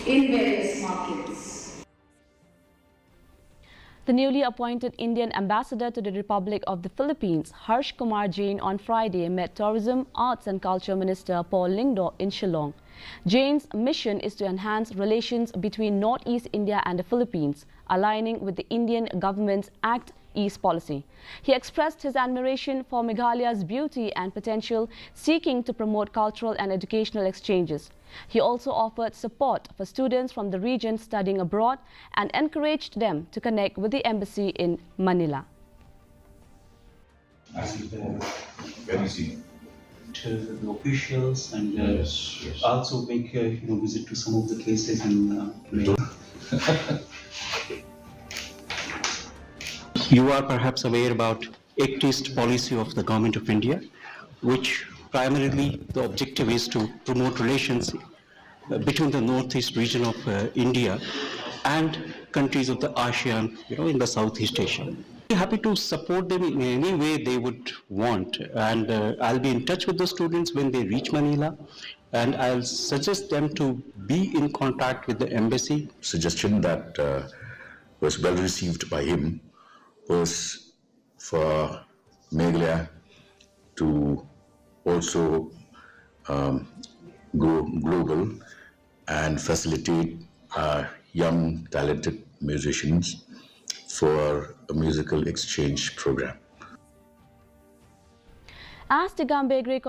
in various markets. The newly appointed Indian ambassador to the Republic of the Philippines, Harsh Kumar Jain, on Friday met Tourism, Arts and Culture Minister Paul Lyngdoh in Shillong. Jain's mission is to enhance relations between Northeast India and the Philippines, aligning with the Indian government's Act East policy. He expressed his admiration for Meghalaya's beauty and potential, seeking to promote cultural and educational exchanges. He also offered support for students from the region studying abroad and encouraged them to connect with the embassy in Manila. To the officials and also make visit to some of the places and You are perhaps aware about Act East policy of the Government of India, which primarily the objective is to promote relations between the northeast region of India and countries of the ASEAN, in the Southeast Asia. I'm happy to support them in any way they would want, and I'll be in touch with the students when they reach Manila, and I'll suggest them to be in contact with the embassy. Suggestion that was well received by him was for Meghalaya to also go global and facilitate young talented musicians for a musical exchange program. As the Gambegre